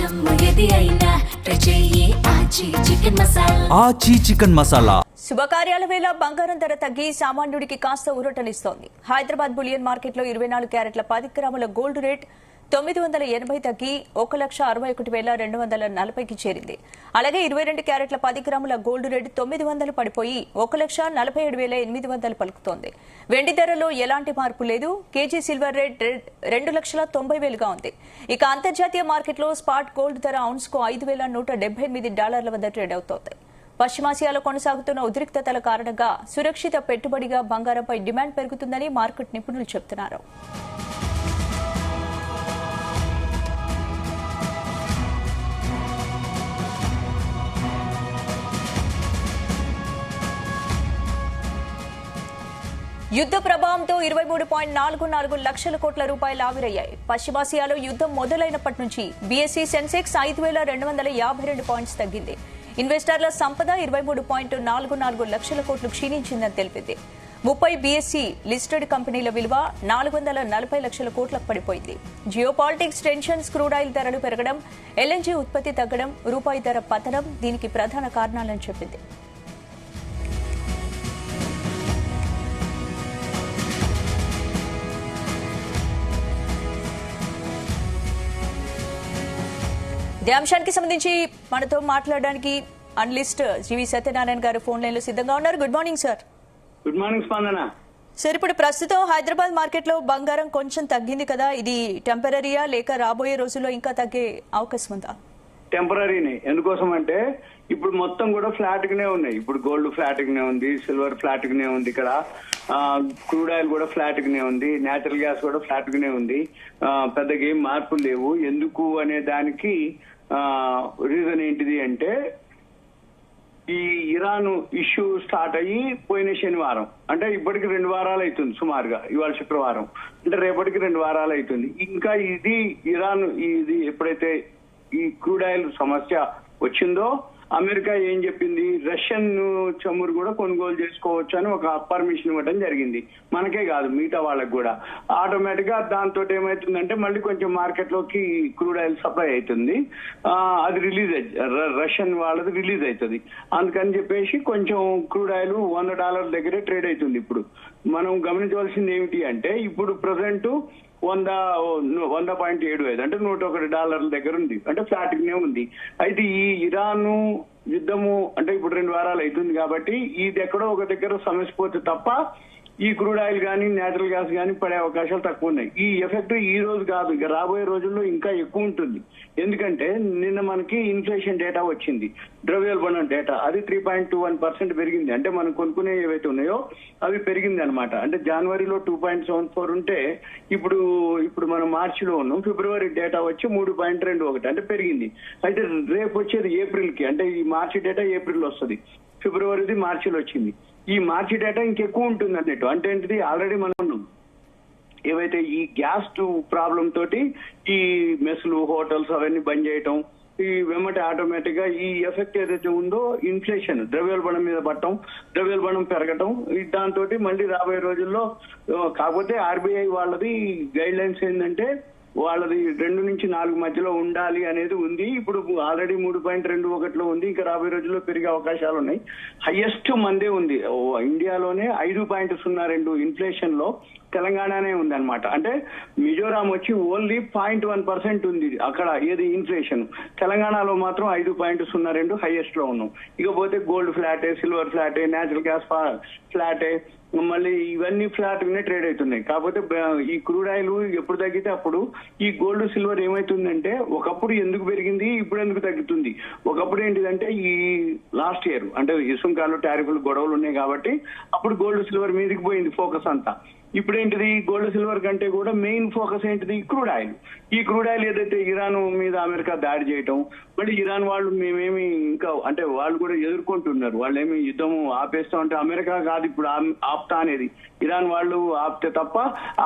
ఆచి చికెన్ మసాలా. శుభకార్యాల వేళ బంగారం ధర తగ్గి సామాన్యుడికి కాస్త ఊరటనిస్తోంది. హైదరాబాద్ బులియన్ మార్కెట్లో 24 క్యారెట్ల 10 గ్రాముల గోల్డ్ రేట్ 980 తగ్గి 1,61,240కి చేరింది. అలాగే 22 క్యారెట్ల 10 గ్రాముల గోల్డ్ రేట్ 900 పడిపోయి 1,47,800 పలుకుతోంది. వెండి ధరలో ఎలాంటి మార్పు లేదు. కేజీ సిల్వర్ రేట్ 2,90,000గా ఉంది. ఇక అంతర్జాతీయ మార్కెట్లో స్పాట్ గోల్డ్ ధర ఔన్స్కు $5,178 వద్ద ట్రేడ్ అవుతోంది. పశ్చిమాసియాలో కొనసాగుతున్న ఉద్రిక్తతల కారణంగా సురక్షిత పెట్టుబడిగా బంగారంపై డిమాండ్ పెరుగుతుందని మార్కెట్ నిపుణులు చెబుతున్నారు. యుద్ద ప్రభావంతో 23.44 లక్షల కోట్ల రూపాయలు ఆవిరయ్యాయి. పశ్చిమాసియాలో యుద్దం మొదలైనప్పటి నుంచి బీఎస్ఈ సెన్సెక్స్ 5,252 పాయింట్స్ తగ్గింది. ఇన్వెస్టర్ల సంపద 23.44 లక్షల కోట్లు క్షీణించిందని తెలిపింది. 30 బీఎస్ఈ లిస్టెడ్ కంపెనీల విలువ 440 లక్షల కోట్లకు పడిపోయింది. జియోపాలిటిక్స్ టెన్షన్స్, క్రూడ్ ఆయిల్ ధరలు పెరగడం, ఎల్ఎన్జీ ఉత్పత్తి తగ్గడం, రూపాయి ధర పతనం దీనికి ప్రధాన కారణాలని చెప్పింది. ఇదే అంశానికి సంబంధించి మనతో మాట్లాడడానికి అనలిస్ట్ జీవి సత్యనారాయణ గారు ఫోన్ లైన్ లో సిద్ధంగా ఉన్నారు. Good morning sir. Good morning స్పందన. సార్, ఇప్పుడు ప్రస్తుతం హైదరాబాద్ మార్కెట్ లో బంగారం కొంచెం తగ్గింది కదా, ఇది టెంపరీయా లేక రాబోయే రోజుల్లో ఇంకా తగ్గే అవకాశం ఉందా? టెంపరీనే. ఎందుకోసం అంటే ఇప్పుడు మొత్తం కూడా ఫ్లాట్ గానే ఉన్నాయి. ఇప్పుడు గోల్డ్ ఫ్లాట్ గానే ఉంది, సిల్వర్ ఫ్లాట్ గానే ఉంది, ఇక్కడ క్రూడ్ ఆయిల్ కూడా ఫ్లాట్ గానే ఉంది, నేచురల్ గ్యాస్ కూడా ఫ్లాట్ గానే ఉంది. పెద్దగా ఏం మార్పులు లేవు. ఎందుకు అనే దానికి రీజన్ ఏంటిది అంటే ఈ ఇరాన్ ఇష్యూ స్టార్ట్ అయ్యి పోయిన శనివారం, అంటే ఇప్పటికి 2 వారాలు అవుతుంది సుమారుగా. ఇవాళ శుక్రవారం అంటే రేపటికి 2 వారాలు అవుతుంది. ఇంకా ఇది ఇరాన్ ఇది ఎప్పుడైతే ఈ క్రూడ్ ఆయిల్ సమస్య వచ్చిందో అమెరికా ఏం చెప్పింది, రష్యన్ చమురు కూడా కొనుగోలు చేసుకోవచ్చు అని ఒక పర్మిషన్ ఇవ్వడం జరిగింది. మనకే కాదు మిగతా వాళ్ళకి కూడా. ఆటోమేటిక్ గా దాంతో ఏమైతుందంటే మళ్ళీ కొంచెం మార్కెట్ లోకి క్రూడ్ ఆయిల్ సప్లై అవుతుంది. అది రిలీజ్ రష్యన్ వాళ్ళది రిలీజ్ అవుతుంది. అందుకని చెప్పేసి కొంచెం క్రూడ్ ఆయిల్ $100 దగ్గరే ట్రేడ్ అవుతుంది. ఇప్పుడు మనం గమనించవలసింది ఏమిటి అంటే ఇప్పుడు ప్రజెంట్ 100.75 అంటే $101 దగ్గర ఉంది, అంటే ఫ్లాట్ గానే ఉంది. అయితే ఈ ఇరాన్ యుద్ధము అంటే ఇప్పుడు 2 వారాలు అవుతుంది కాబట్టి ఇది ఎక్కడో ఒక దగ్గర సమస్యపోతే తప్ప ఈ క్రూడ్ ఆయిల్ కానీ నేచురల్ గ్యాస్ కానీ పడే అవకాశాలు తక్కువ ఉన్నాయి. ఈ ఎఫెక్ట్ ఈ రోజు కాదు, ఇక రాబోయే రోజుల్లో ఇంకా ఎక్కువ ఉంటుంది. ఎందుకంటే నిన్న మనకి ఇన్ఫ్లేషన్ డేటా వచ్చింది, ద్రవ్యోల్బణం డేటా. అది 3.21% పెరిగింది. అంటే మనం కొనుక్కునే ఏవైతే ఉన్నాయో అవి పెరిగింది అనమాట. అంటే జనవరిలో 2.74 ఉంటే ఇప్పుడు మనం మార్చిలో ఉన్నాం. ఫిబ్రవరి డేటా వచ్చి 3.21 అంటే పెరిగింది. అయితే రేపు వచ్చేది ఏప్రిల్ కి, అంటే ఈ మార్చి డేటా ఏప్రిల్ వస్తుంది, ఫిబ్రవరిది మార్చిలో వచ్చింది. ఈ మార్చి డేటా ఇంకెక్కువ ఉంటుంది అన్నట్టు. అంటే ఏంటిది, ఆల్రెడీ మనం ఏవైతే ఈ గ్యాస్ ప్రాబ్లం తోటి ఈ మెస్లు హోటల్స్ అవన్నీ బంద్ చేయటం, ఈ వెంబటి ఆటోమేటిక్ గా ఈ ఎఫెక్ట్ ఏదైతే ఉందో ఇన్ఫ్లేషన్ ద్రవ్యోల్బణం మీద పడటం, ద్రవ్యోల్బణం పెరగటం, దాంతో మళ్ళీ రాబోయే రోజుల్లో కాకపోతే ఆర్బీఐ వాళ్ళది గైడ్ లైన్స్ ఏంటంటే వాళ్ళది 2 నుంచి 4 మధ్యలో ఉండాలి అనేది ఉంది. ఇప్పుడు ఆల్రెడీ 3.21లో ఉంది. ఇంకా రాబోయే రోజుల్లో పెరిగే అవకాశాలు ఉన్నాయి. హైయెస్ట్ మందే ఉంది ఇండియాలోనే 5.02 ఇన్ఫ్లేషన్ లో తెలంగాణనే ఉంది అనమాట. అంటే మిజోరాం వచ్చి ఓన్లీ 0.1% ఉంది అక్కడ ఏది ఇన్ఫ్లేషన్. తెలంగాణలో మాత్రం 5.02 హైయెస్ట్ లో ఉన్నాం. ఇకపోతే గోల్డ్ ఫ్లాటే, సిల్వర్ ఫ్లాటే, నేచురల్ గ్యాస్ ఫ్లాటే, మళ్ళీ ఇవన్నీ ఫ్లాట్ గానే ట్రేడ్ అవుతున్నాయి. కాకపోతే ఈ క్రూడ్ ఆయిల్ ఎప్పుడు తగ్గితే అప్పుడు ఈ గోల్డ్ సిల్వర్ ఏమైతుందంటే ఒకప్పుడు ఎందుకు పెరిగింది, ఇప్పుడు ఎందుకు తగ్గుతుంది. ఒకప్పుడు ఏంటిదంటే ఈ లాస్ట్ ఇయర్ అంటే సుంకాలు టారిఫ్లు గొడవలు ఉన్నాయి కాబట్టి అప్పుడు గోల్డ్ సిల్వర్ మీదకి పోయింది ఫోకస్ అంతా. ఇప్పుడు ఏంటిది, గోల్డ్ సిల్వర్ కంటే కూడా మెయిన్ ఫోకస్ ఏంటిది, క్రూడ్ ఆయిల్. ఈ క్రూడ్ ఆయిల్ ఏదైతే ఇరాన్ మీద అమెరికా దాడి చేయటం, మళ్ళీ ఇరాన్ వాళ్ళు మేమేమి ఇంకా అంటే వాళ్ళు కూడా ఎదుర్కొంటున్నారు. వాళ్ళు ఏమి యుద్ధం ఆపేస్తాం అంటే అమెరికా కాదు ఇప్పుడు ఆప్తా అనేది, ఇరాన్ వాళ్ళు ఆపితే తప్ప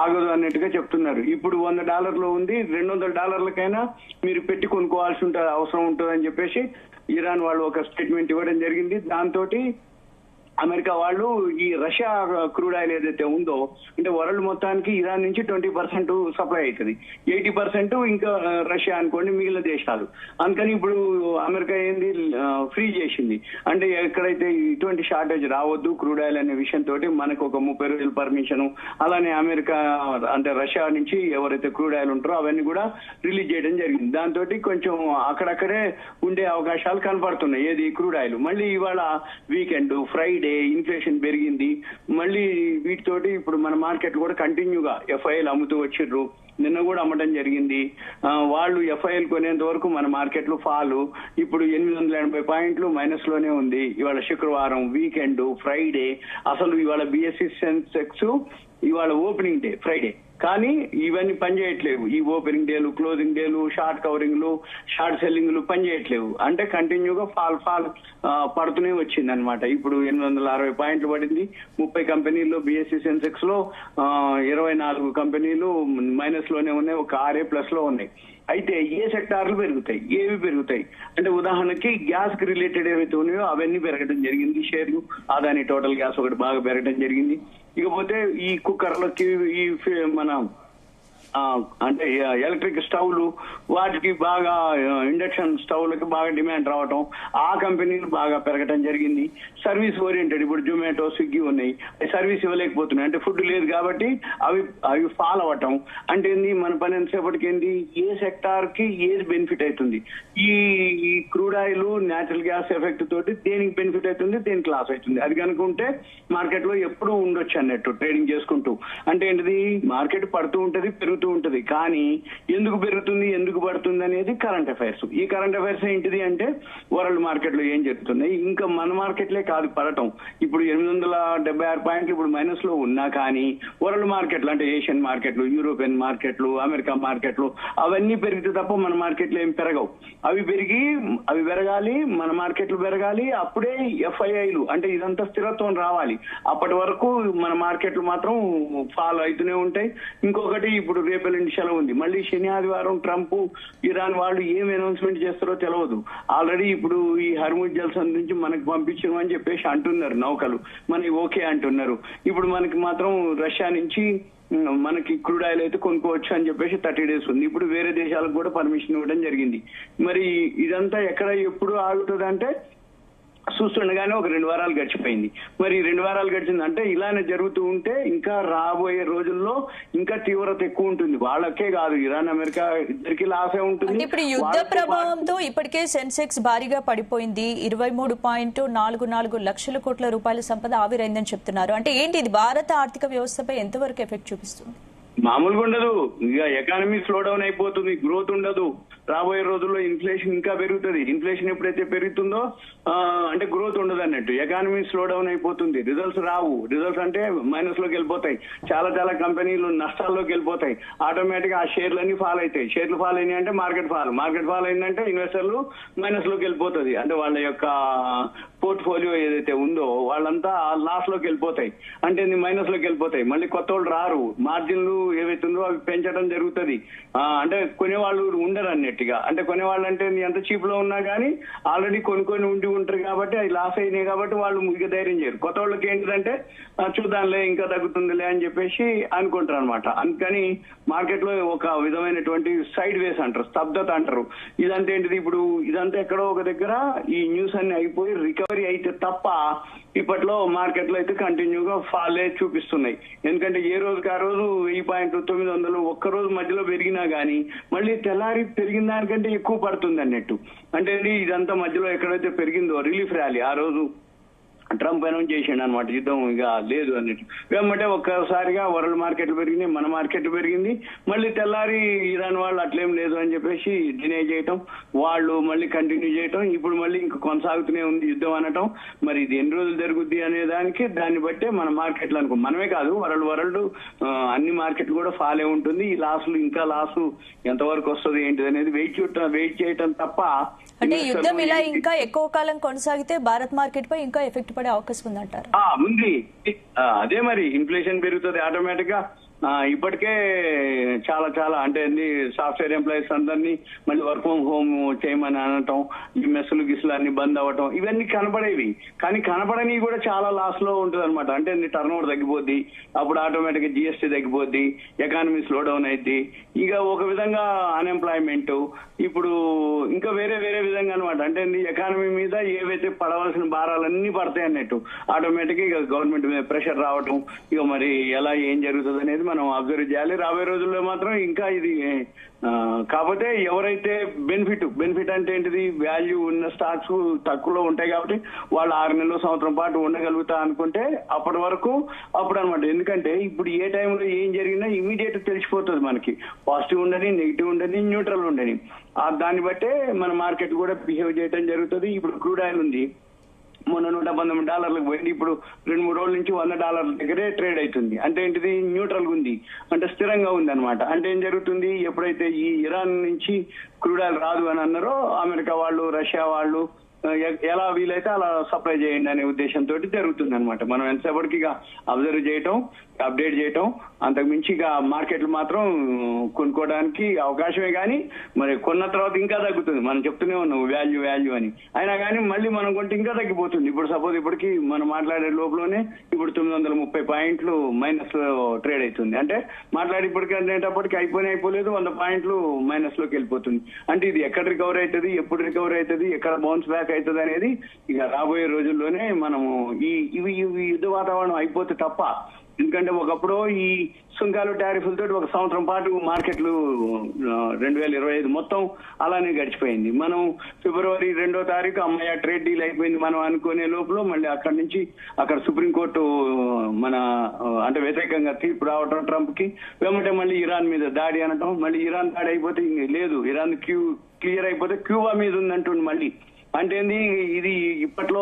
ఆగదు అన్నట్టుగా చెప్తున్నారు. ఇప్పుడు $100 ఉంది, $200 మీరు పెట్టి కొనుక్కోవాల్సి ఉంటుంది, అవసరం ఉంటుంది అని చెప్పేసి ఇరాన్ వాళ్ళు ఒక స్టేట్మెంట్ ఇవ్వడం జరిగింది. దాంతో అమెరికా వాళ్ళు ఈ రష్యా క్రూడ్ ఆయిల్ ఏదైతే ఉందో అంటే వరల్డ్ మొత్తానికి ఇరాన్ నుంచి 20% సప్లై అవుతుంది, 80% ఇంకా రష్యా అనుకోండి మిగిలిన దేశాలు. అందుకని ఇప్పుడు అమెరికా ఏంది ఫ్రీ చేసింది, అంటే ఎక్కడైతే ఇటువంటి షార్టేజ్ రావద్దు క్రూడ్ ఆయిల్ అనే విషయంతో మనకు ఒక 30 రోజుల పర్మిషన్, అలానే అమెరికా అంటే రష్యా నుంచి ఎవరైతే క్రూడ్ ఆయిల్ ఉంటారో అవన్నీ కూడా రిలీజ్ చేయడం జరిగింది. దాంతో కొంచెం అక్కడక్కడే ఉండే అవకాశాలు కనపడుతున్నాయి. ఏది క్రూడ్ ఆయిల్ మళ్ళీ ఇవాళ వీకెండ్ ఫ్రైడే ఇన్ఫ్లేషన్ పెరిగింది, మళ్ళీ వీటితోటి ఇప్పుడు మన మార్కెట్ కూడా కంటిన్యూగా ఎఫ్ఐఎల్ అమ్ముతూ వచ్చిర్రు. నిన్న కూడా అమ్మటం జరిగింది. వాళ్ళు ఎఫ్ఐఎల్ కొనేంత వరకు మన మార్కెట్ లో ఫాలు ఇప్పుడు 880 పాయింట్లు మైనస్ లోనే ఉంది. ఇవాళ శుక్రవారం వీకెండ్ ఫ్రైడే, అసలు ఇవాళ బిఎస్సి సెన్సెక్స్ ఇవాళ ఓపెనింగ్ డే ఫ్రైడే, కానీ ఇవన్నీ పనిచేయట్లేవు. ఈ ఓపెనింగ్ డేలు, క్లోజింగ్ డేలు, షార్ట్ కవరింగ్లు, షార్ట్ సెల్లింగ్లు పనిచేయట్లేవు. అంటే కంటిన్యూగా ఫాల్ పడుతూనే వచ్చింది అనమాట. ఇప్పుడు 860 పాయింట్లు పడింది. 30 కంపెనీల్లో బిఎస్సి సెన్సెక్స్ లో 24 కంపెనీలు మైనస్ లోనే ఉన్నాయి, ఒక 6 ప్లస్ లో ఉన్నాయి. అయితే ఏ సెక్టార్లు పెరుగుతాయి, ఏవి పెరుగుతాయి అంటే ఉదాహరణకి గ్యాస్ కి రిలేటెడ్ ఏవైతే ఉన్నాయో అవన్నీ పెరగడం జరిగింది. షేర్లు అదాని టోటల్ గ్యాస్ ఒకటి బాగా పెరగడం జరిగింది. ఇకపోతే ఈ కుక్కర్లకి ఈ మన అంటే ఎలక్ట్రిక్ స్టవ్లు వాటికి బాగా ఇండక్షన్ స్టవ్లకి బాగా డిమాండ్ రావటం, ఆ కంపెనీలు బాగా పెరగటం జరిగింది. సర్వీస్ ఓరియంటెడ్ ఇప్పుడు జొమాటో స్విగ్గీ ఉన్నాయి, సర్వీస్ ఇవ్వలేకపోతున్నాయి అంటే ఫుడ్ లేదు కాబట్టి అవి ఫాల్ అవ్వటం. అంటే ఏంది మన పని ఎంతసేపటికి ఏంది ఏ సెక్టార్ కి ఏది బెనిఫిట్ అవుతుంది, ఈ crude oil natural gas effect తోటి దేనికి బెనిఫిట్ అవుతుంది, దేనికి లాస్ అవుతుంది అది కనుకుంటే మార్కెట్ లో ఎప్పుడు ఉండొచ్చు అన్నట్టు ట్రేడింగ్ చేసుకుంటూ. అంటే ఏంటిది మార్కెట్ పడుతూ ఉంటది పెరుగుతూ ఉంటది, కానీ ఎందుకు పెరుగుతుంది ఎందుకు పడుతుంది అనేది కరెంట్ అఫైర్స్. ఈ కరెంట్ అఫైర్స్ ఏంటిది అంటే వరల్డ్ మార్కెట్ లో ఏం జరుగుతున్నాయి, ఇంకా మన మార్కెట్లే కాదు పడటం. ఇప్పుడు 876 పాయింట్లు ఇప్పుడు మైనస్ లో ఉన్నా కానీ వరల్డ్ మార్కెట్లు అంటే ఏషియన్ మార్కెట్లు, యూరోపియన్ మార్కెట్లు, అమెరికా మార్కెట్లు అవన్నీ పెరిగితే తప్ప మన మార్కెట్లు ఏం పెరగవు. అవి పెరగాలి, మన మార్కెట్లు పెరగాలి, అప్పుడే ఎఫ్ఐఐలు అంటే ఇదంతా స్థిరత్వం రావాలి. అప్పటి వరకు మన మార్కెట్లు మాత్రం ఫాలో అవుతూనే ఉంటాయి. ఇంకొకటి ఇప్పుడు రేపెల్లుండి సెలవు ఉంది, మళ్ళీ శని ఆదివారం ట్రంప్ ఇరాన్ వాళ్ళు ఏం అనౌన్స్మెంట్ చేస్తారో తెలియదు. ఆల్రెడీ ఇప్పుడు ఈ హర్ముజ్ జల్సన్ నుంచి మనకు పంపించమని చెప్పేసి అంటున్నారు నౌకలు, మనకి ఓకే అంటున్నారు. ఇప్పుడు మనకి మాత్రం రష్యా నుంచి మనకి క్రూడ్ ఆయిల్ అయితే కొనుక్కోవచ్చు అని చెప్పేసి 30 days ఉంది. ఇప్పుడు వేరే దేశాలకు కూడా పర్మిషన్ ఇవ్వడం జరిగింది. మరి ఇదంతా ఎక్కడ ఎప్పుడు ఆగుతుంది అంటే చూస్తుండగానే ఒక 2 వారాలు గడిచిపోయింది. మరి 2 వారాలు గడిచిందంటే ఇలానే జరుగుతూ ఉంటే ఇంకా రాబోయే రోజుల్లో ఇంకా తీవ్రత ఎక్కువ ఉంటుంది. వాళ్ళకే కాదు ఇరాన్ అమెరికా ఇద్దరికి లాసే ఉంటుంది. ఇప్పుడు యుద్ధ ప్రభావంతో ఇప్పటికే సెన్సెక్స్ భారీగా పడిపోయింది. 23.44 లక్షల కోట్ల రూపాయల సంపద ఆవిరైందని చెప్తున్నారు. అంటే ఏంటి ఇది భారత ఆర్థిక వ్యవస్థపై ఎంతవరకు ఎఫెక్ట్ చూపిస్తుంది? మామూలుగా ఉండదు, ఇక ఎకానమీ స్లో డౌన్ అయిపోతుంది, గ్రోత్ ఉండదు. రాబోయే రోజుల్లో ఇన్ఫ్లేషన్ ఇంకా పెరుగుతుంది. ఇన్ఫ్లేషన్ ఎప్పుడైతే పెరుగుతుందో అంటే గ్రోత్ ఉండదు అన్నట్టు. ఎకానమీ స్లో డౌన్ అయిపోతుంది, రిజల్ట్స్ రావు. రిజల్ట్స్ అంటే మైనస్ లోకి వెళ్ళిపోతాయి. చాలా కంపెనీలు నష్టాల్లోకి వెళ్ళిపోతాయి. ఆటోమేటిక్ ఆ షేర్లన్నీ ఫాల్ అవుతాయి. షేర్లు ఫాల్ అయినాయి అంటే మార్కెట్ ఫాల్ అయిందంటే ఇన్వెస్టర్లు మైనస్ లోకి వెళ్ళిపోతుంది. అంటే వాళ్ళ యొక్క పోర్ట్ఫోలియో ఏదైతే ఉందో వాళ్ళంతా లాస్ లోకి వెళ్ళిపోతాయి, అంటే మైనస్ లోకి వెళ్ళిపోతాయి. మళ్ళీ కొత్త వాళ్ళు రారు, మార్జిన్లు ఏవైతుందో అవి పెంచడం జరుగుతుంది. అంటే కొనేవాళ్ళు ఉండరు అన్నట్టుగా. అంటే కొనేవాళ్ళు అంటే ఎంత చీప్ లో ఉన్నా కానీ ఆల్రెడీ కొనుక్కొని ఉంటారు కాబట్టి అవి లాస్ అయినాయి కాబట్టి వాళ్ళు ఇక ధైర్యం చేయరు. కొత్త వాళ్ళకి ఏంటిదంటే చూద్దాంలే ఇంకా తగ్గుతుందిలే అని చెప్పేసి అనుకుంటారు అనమాట. అందుకని మార్కెట్ లో ఒక విధమైనటువంటి సైడ్ వేస్ అంటారు, స్తబ్దత అంటారు. ఇదంతా ఏంటిది ఇప్పుడు ఇదంతా ఎక్కడో ఒక దగ్గర ఈ న్యూస్ అన్ని అయిపోయి రికవరీ అయితే తప్ప ఇప్పట్లో మార్కెట్ లో అయితే కంటిన్యూగా ఫాలే చూపిస్తున్నాయి. ఎందుకంటే ఏ రోజుకి ఆ రోజు 1000.900 ఒక్కరోజు మధ్యలో పెరిగినా గానీ మళ్ళీ తెల్లారి పెరిగిన దానికంటే ఎక్కువ పడుతుంది అన్నట్టు. అంటే ఇదంతా మధ్యలో ఎక్కడైతే పెరిగిందో రిలీఫ్ ర్యాలీ ఆ రోజు ట్రంప్ అనౌన్స్ చేసిండు అనమాట, యుద్ధం ఇక లేదు అన్నట్టు. ఏమంటే ఒక్కసారిగా వరల్డ్ మార్కెట్లు పెరిగినాయి, మన మార్కెట్ పెరిగింది. మళ్ళీ తెల్లారి ఇరాన్ వాళ్ళు అట్లేం లేదు అని చెప్పేసి డినే చేయటం, వాళ్ళు మళ్ళీ కంటిన్యూ చేయటం, ఇప్పుడు మళ్ళీ ఇంకా కొనసాగుతూనే ఉంది యుద్ధం అనటం. మరి ఇది ఎన్ని రోజులు జరుగుద్ది అనే దాన్ని బట్టే మన మార్కెట్లు అనుకో, మనమే కాదు వరల్డ్ అన్ని మార్కెట్లు కూడా ఫాలే ఉంటుంది. ఈ లాసులు ఇంకా లాసు ఎంతవరకు వస్తుంది ఏంటిది అనేది వెయిట్ చేయటం తప్ప. అంటే యుద్ధం ఇలా ఇంకా ఎక్కువ కాలం కొనసాగితే భారత్ మార్కెట్ పై ఇంకా ఎఫెక్ట్ పడే అవకాశం ఉందంటారు? ఉంది. అదే మరి ఇన్ఫ్లేషన్ పెరుగుతుంది ఆటోమేటిక్ గా. ఇప్పటికే చాలా చాలా అంటే సాఫ్ట్వేర్ ఎంప్లాయీస్ అందరినీ మళ్ళీ వర్క్ ఫ్రమ్ హోమ్ చేయమని అనటం, ఈ మెస్సులు గిసులు అన్ని బంద్ అవ్వటం, ఇవన్నీ కనపడేవి. కానీ కనపడని కూడా చాలా లాస్ లో ఉంటుంది అనమాట. అంటే టర్న్ ఓవర్ తగ్గిపోద్ది, అప్పుడు ఆటోమేటిక్ గా జిఎస్టీ తగ్గిపోద్ది, ఎకానమీ స్లో డౌన్ అయింది. ఇక ఒక విధంగా అన్ఎంప్లాయ్మెంట్ ఇప్పుడు ఇంకా వేరే వేరే విధంగా అనమాట. అంటే ఎకానమీ మీద ఏవైతే పడవలసిన భారాలన్నీ పడతాయి అన్నట్టు ఆటోమేటిక్ ఇక గవర్నమెంట్ మీద ప్రెషర్ రావటం. ఇక మరి ఎలా ఏం జరుగుతుంది అనేది మనం అబ్జర్వ్ చేయాలి. రాబోయే రోజుల్లో మాత్రం ఇంకా ఇది కాకపోతే ఎవరైతే బెనిఫిట్ అంటే ఏంటిది, వాల్యూ ఉన్న స్టాక్స్ తక్కువలో ఉంటాయి కాబట్టి వాళ్ళు 6 నెలలు సంవత్సరం పాటు ఉండగలుగుతా అనుకుంటే అప్పటి వరకు అప్పుడు అనమాట. ఎందుకంటే ఇప్పుడు ఏ టైంలో ఏం జరిగినా ఇమీడియట్ తెలిసిపోతుంది మనకి. పాజిటివ్ ఉండని, నెగిటివ్ ఉండని, న్యూట్రల్ ఉండని. దాన్ని బట్టే మన మార్కెట్ కూడా బిహేవ్ చేయడం జరుగుతుంది. ఇప్పుడు క్రూడ్ ఆయిల్ ఉంది, మొన్న $119 పోయింది, ఇప్పుడు 2-3 రోజుల నుంచి $100 దగ్గరే ట్రేడ్ అవుతుంది. అంటే ఏంటిది, న్యూట్రల్ ఉంది, అంటే స్థిరంగా ఉంది అనమాట. అంటే ఏం జరుగుతుంది, ఎప్పుడైతే ఈ ఇరాన్ నుంచి క్రూడ్ ఆయిల్ రాదు అని అన్నారో అమెరికా వాళ్ళు, రష్యా వాళ్ళు ఎలా వీలైతే అలా సప్లై చేయండి అనే ఉద్దేశంతో జరుగుతుంది అనమాట. మనం ఎంతసేపటికి ఇక అబ్జర్వ్ చేయటం, అప్డేట్ చేయటం, అంతకుమించి ఇక మార్కెట్లు మాత్రం కొనుక్కోవడానికి అవకాశమే. కానీ మరి కొన్న తర్వాత ఇంకా తగ్గుతుంది. మనం చెప్తూనే ఉన్నాం వాల్యూ అని, అయినా కానీ మళ్ళీ మనం కొంటే ఇంకా తగ్గిపోతుంది. ఇప్పుడు సపోజ్ ఇప్పటికి మనం మాట్లాడే లోపలనే ఇప్పుడు 930 పాయింట్లు మైనస్ లో ట్రేడ్ అవుతుంది. అంటే మాట్లాడి ఇప్పటికి అనేటప్పటికి అయిపోలేదు, 100 పాయింట్లు మైనస్ లోకి వెళ్ళిపోతుంది. అంటే ఇది ఎక్కడ రికవర్ అవుతుంది, ఎప్పుడు రికవర్ అవుతుంది, ఎక్కడ బౌన్స్ బ్యాక్ అవుతుంది అనేది ఇక రాబోయే రోజుల్లోనే మనము ఇవి యుద్ధ వాతావరణం అయిపోతే తప్ప. ఎందుకంటే ఒకప్పుడు ఈ సుంకాలు టారిఫ్లతో 1 సంవత్సరం పాటు మార్కెట్లు 2025 మొత్తం అలానే గడిచిపోయింది. మనం ఫిబ్రవరి 2వ తారీఖు అమ్మాయి ట్రేడ్ డీల్ అయిపోయింది మనం అనుకునే లోపల మళ్ళీ అక్కడి నుంచి అక్కడ సుప్రీంకోర్టు మన అంటే వ్యతిరేకంగా తీర్పు రావటం ట్రంప్ కి, వెంబటే మళ్ళీ ఇరాన్ మీద దాడి అనటం, మళ్ళీ ఇరాన్ దాడి అయిపోతే లేదు, ఇరాన్ క్లియర్ అయిపోతే క్యూబా మీద ఉందంటుంది మళ్ళీ. అంటే ఏంది, ఇది ఇప్పట్లో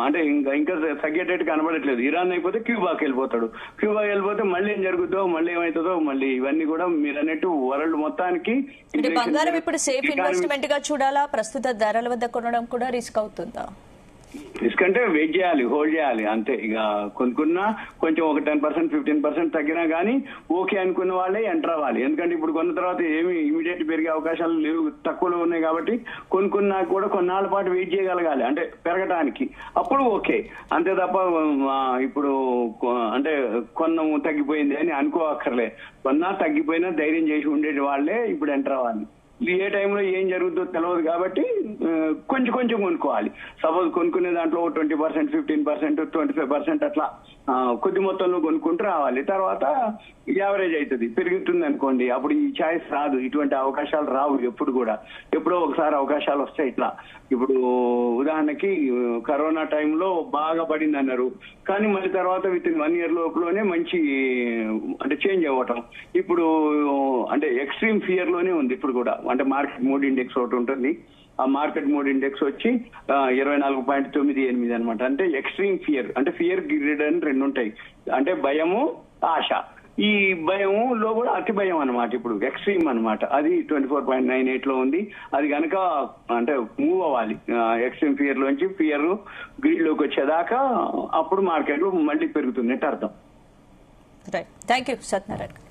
అంటే ఇంకా తగ్గేటట్టు కనబడట్లేదు. ఇరాన్ అయిపోతే క్యూబాకి వెళ్ళిపోతాడు, క్యూబాకి వెళ్ళిపోతే మళ్ళీ ఏం జరుగుతుందో, మళ్ళీ ఏమవుతుందో, మళ్ళీ ఇవన్నీ కూడా మీరు అన్నట్టు వరల్డ్ మొత్తానికి. బంగారం ఇప్పుడు సేఫ్ ఇన్వెస్ట్మెంట్ గా చూడాలా, ప్రస్తుత ధరల వద్ద కొనడం కూడా రిస్క్ అవుతుందా? రిస్క్ అంటే వెయిట్ చేయాలి, హోల్డ్ చేయాలి అంతే. ఇక కొనుక్కున్నా కొంచెం ఒక 10%, 15% తగ్గినా కానీ ఓకే అనుకున్న వాళ్ళే ఎంటర్ అవ్వాలి. ఎందుకంటే ఇప్పుడు కొన్న తర్వాత ఏమి ఇమీడియట్ పెరిగే అవకాశాలు లేవు, తక్కువలో ఉన్నాయి కాబట్టి కొనుక్కున్నా కూడా కొన్నాళ్ళ పాటు వెయిట్ చేయగలగాలి, అంటే పెరగటానికి, అప్పుడు ఓకే. అంతే తప్ప ఇప్పుడు అంటే కొన్నము తగ్గిపోయింది అని అనుకోవక్కర్లే. కొన్నా తగ్గిపోయినా ధైర్యం చేసి ఉండేటి వాళ్ళే ఇప్పుడు ఎంటర్ అవ్వాలి. ఏ టైంలో ఏం జరుగుతుందో తెలియదు కాబట్టి కొంచెం కొంచెం కొనుక్కోవాలి. సపోజ్ కొనుక్కునే దాంట్లో 20%, 15%, 25% అట్లా కొద్ది మొత్తంలో కొనుక్కుంటూ రావాలి. తర్వాత యావరేజ్ అవుతుంది, పెరుగుతుంది అనుకోండి, అప్పుడు ఈ ఛాయిస్ రాదు, ఇటువంటి అవకాశాలు రావు ఎప్పుడు కూడా. ఎప్పుడో ఒకసారి అవకాశాలు వస్తాయి ఇట్లా. ఇప్పుడు ఉదాహరణకి కరోనా టైంలో బాగా పడింది అన్నారు, కానీ మళ్ళీ తర్వాత విత్ ఇన్ 1 year లోపలనే మంచి అంటే చేంజ్ అవ్వటం. ఇప్పుడు అంటే ఎక్స్ట్రీమ్ ఫియర్ లోనే ఉంది ఇప్పుడు కూడా. అంటే మార్కెట్ మూడ్ ఇండెక్స్ ఒకటి ఉంటుంది, ఆ మార్కెట్ మూడ్ ఇండెక్స్ వచ్చి 24.98 అనమాట. అంటే ఎక్స్ట్రీమ్ ఫియర్, అంటే ఫియర్ గ్రిడ్ అని 2 ఉంటాయి, అంటే భయము, ఆశ. ఈ భయంలో కూడా అతి భయం అనమాట ఇప్పుడు ఎక్స్ట్రీమ్ అనమాట. అది 24.98 లో ఉంది. అది కనుక అంటే మూవ్ అవ్వాలి ఎక్స్ట్రీమ్ ఫియర్ లోంచి ఫియర్ గ్రిడ్ లోకి వచ్చేదాకా, అప్పుడు మార్కెట్ మళ్ళీ పెరుగుతున్నట్టు అర్థం. Right, thank you Satyanarayana.